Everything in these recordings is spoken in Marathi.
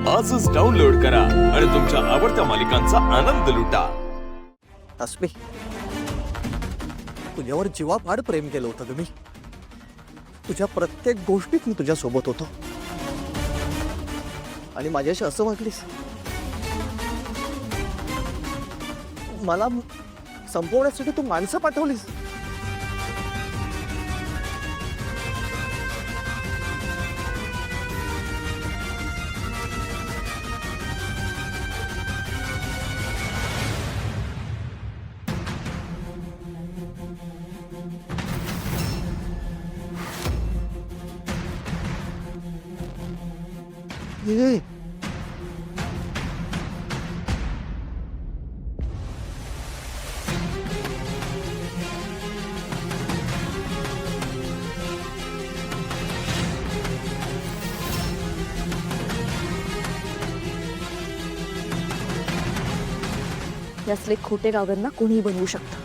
आजच डाउनलोड करा आणि तुमच्या आवडत्या मालिकांचा आनंद लुटा. अस्मी, तुझ्यावर जीवापाड प्रेम केलं होतं ग मी. तुझ्या प्रत्येक गोष्टीत मी तुझ्या सोबत होतो आणि माझ्याशी असं वागलीस. मला संपवण्यासाठी तू माणसं पाठवलीस. ए, यासले खोटे गावना कोणीही बनवू शकतं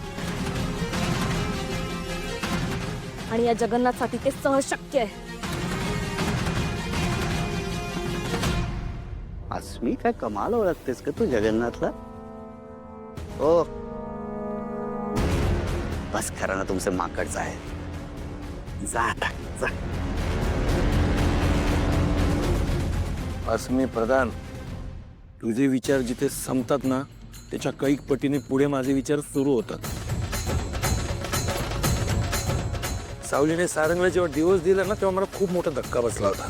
आणि या जगन्नाथसाठी ते सहज शक्य आहे. अस्मी काय कमाल ओळखतेस का तू जगन्नाथला. ओ बस खरं ना तुमचं माकडचं आहे. जा आता जा. अस्मी प्रधान, तुझे विचार जिथे संपतात ना त्याच्या कैक पटीने पुढे माझे विचार सुरू होतात. सावलीने सारंगला जेव्हा दिवस दिला ना तेव्हा मला खूप मोठा धक्का बसला होता.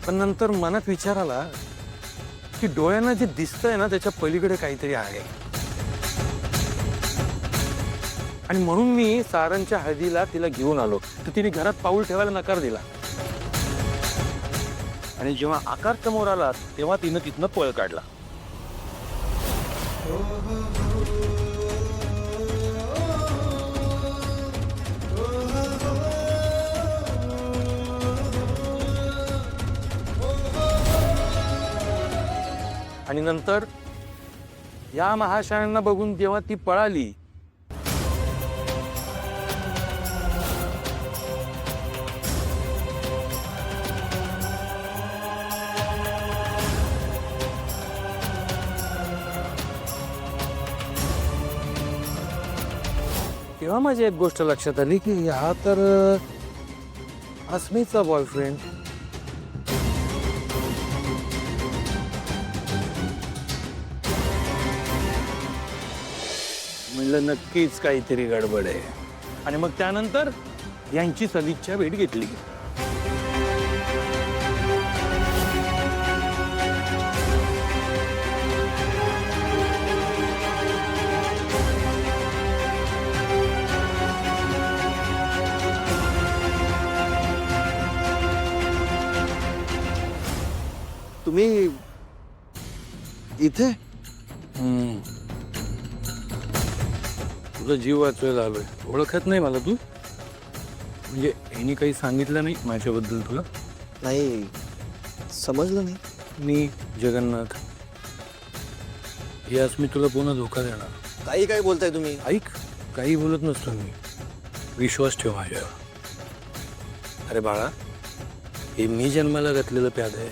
पण नंतर मनात विचार आला की डोळ्यांना जे दिसतंय ना त्याच्या पलीकडे काहीतरी आहे. आणि म्हणून मी सारंगच्या हळदीला तिला घेऊन आलो तर तिने घरात पाऊल ठेवायला नकार दिला. आणि जेव्हा आकार समोर आला तेव्हा तिनं तिथनं पळ काढला. आणि नंतर या महाशयांना बघून जेव्हा ती पळाली तेव्हा माझी एक गोष्ट लक्षात आली की हा तर अस्मीचा बॉयफ्रेंड. म्हणलं नक्कीच काहीतरी गडबड आहे. आणि मग त्यानंतर यांची सदिच्छा भेट घेतली. तुम्ही इथे तुझा जीव वाचवायला आलोय. ओळखत नाही मला तू? म्हणजे यांनी काही सांगितलं नाही माझ्याबद्दल तुला? नाही समजलं नाही. मी जगन्नाथ. यास मी तुला पुन्हा धोका देणार. काही काय बोलताय तुम्ही. ऐक, काही बोलत नसतो मी. विश्वास ठेव माझ्यावर. अरे बाळा, हे मी जन्माला घातलेलं प्याद आहे.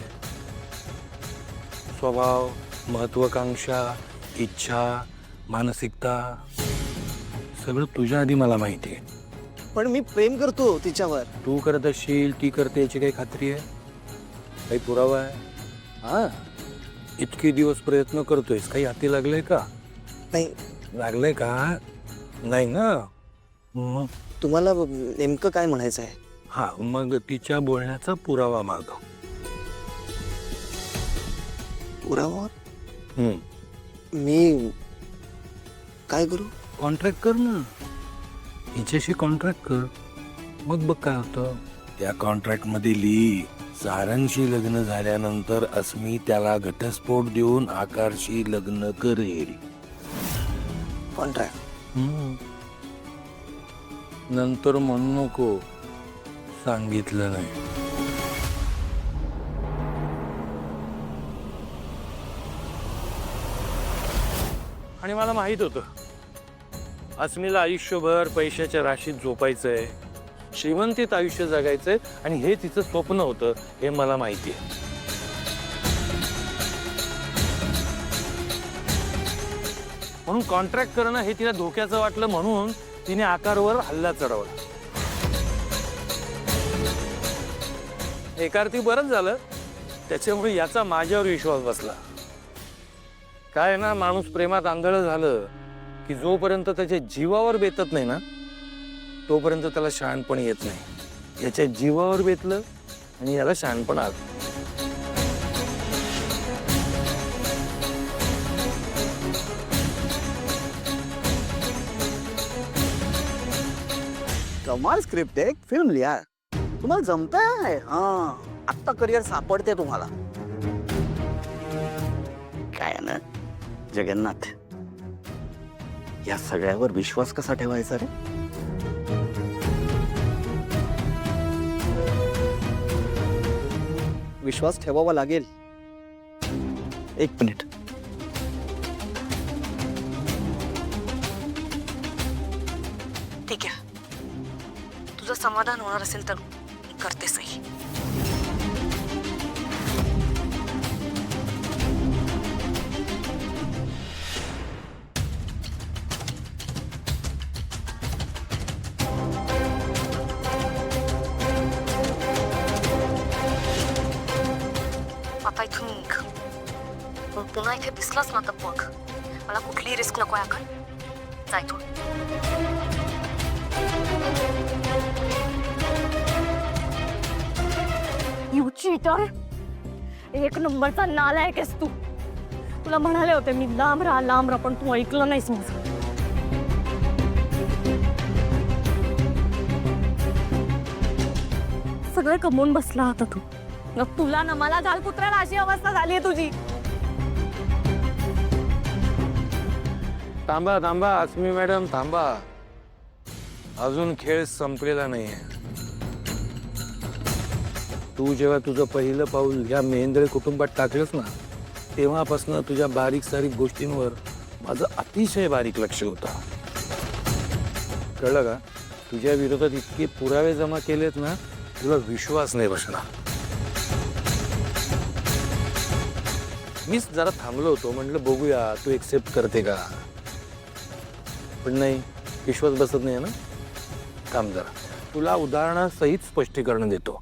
स्वभाव, महत्वाकांक्षा, इच्छा, मानसिकता सगळं तुझ्या आधी मला माहिती आहे. पण मी प्रेम करतो तिच्यावर. तू करत असशील, ती करते याची काही खात्री आहे? काही पुरावा आहे? हा, इतके दिवस प्रयत्न करतोयस, काही हाती लागलंय का? नाही. लागलंय का? नाही ना. मग तुम्हाला नेमकं काय म्हणायचं आहे? हा, मग तिच्या बोलण्याचा पुरावा मागव. पुरावा? मी काय करू? कॉन्ट्रॅक्ट कर ना, हिच्याशी कॉन्ट्रॅक्ट कर. मग बघ काय होतं. त्या कॉन्ट्रॅक्ट मध्ये लिही, सारंगशी लग्न झाल्यानंतर अस्मी त्याला घटस्फोट देऊन आकारशी लग्न करेल. कॉन्ट्रॅक्ट? नंतर म्हणू नको सांगितलं नाही. आणि मला माहित होतं अस्मीला आयुष्यभर पैशाच्या राशीत झोपायचंय. श्रीमंतीत आयुष्य जगायचंय आणि हे तिचं स्वप्न होतं हे मला माहिती आहे. म्हणून कॉन्ट्रॅक्ट करणं हे तिला धोक्याचं वाटलं म्हणून तिने आकारवर हल्ला चढवला. एका अर्थी बरंच झालं, त्याच्यामुळे याचा माझ्यावर विश्वास बसला. काय ना, माणूस प्रेमात आंधळ झालं की जोपर्यंत त्याच्या जीवावर बेतत नाही ना तोपर्यंत त्याला शहाणपण येत नाही. याच्या जीवावर बेतलं आणि याला शहाणपण आलं. कमाल स्क्रिप्ट आहे, फिल्म लिहा. तुम्हाला जमतंय. हा, आत्ता करिअर सापडते तुम्हाला. काय आहे ना जगन्नाथ, या सगळ्यावर विश्वास कसा ठेवायचा रे? विश्वास ठेवावा लागेल. एक मिनिट. ठीक आहे, तुझं समाधान होणार असेल तर करते सही. आता इथून निघ. मग पुन्हा इथे दिसलास ना तर बघ. मला कुठलीही रिस्क नको आहे. आखण जा इथून. यू चीटर, एक नंबरचा नालायक आहेस तू. तुला म्हणाले होते मी लांब राहा पण तू ऐकलं नाहीस माझं. सगळं कमवून बसला होता तू. मग तुला ना मला गालपुत्राला अशी अवस्था झाली आहे तुझी. थांबा थांबा अस्मी मॅडम, थांबा. अजून खेळ संपलेला नाहीये. तू जेव्हा तुझं पहिलं पाऊल या मेहेंद्रे कुटुंबात टाकलंस ना तेव्हापासून तुझ्या बारीक सारीक गोष्टींवर माझं अतिशय बारीक लक्ष होतं. कळलं का? तुझ्या विरोधात इतके पुरावे जमा केलेत ना तुला विश्वास नाही बसणार. मीच जरा थांबलो होतो, म्हटलं बघूया तू एक्सेप्ट करते का, पण नाही, विश्वास बसत नाही ना. काम जरा तुला उदाहरणासहित स्पष्टीकरण देतो.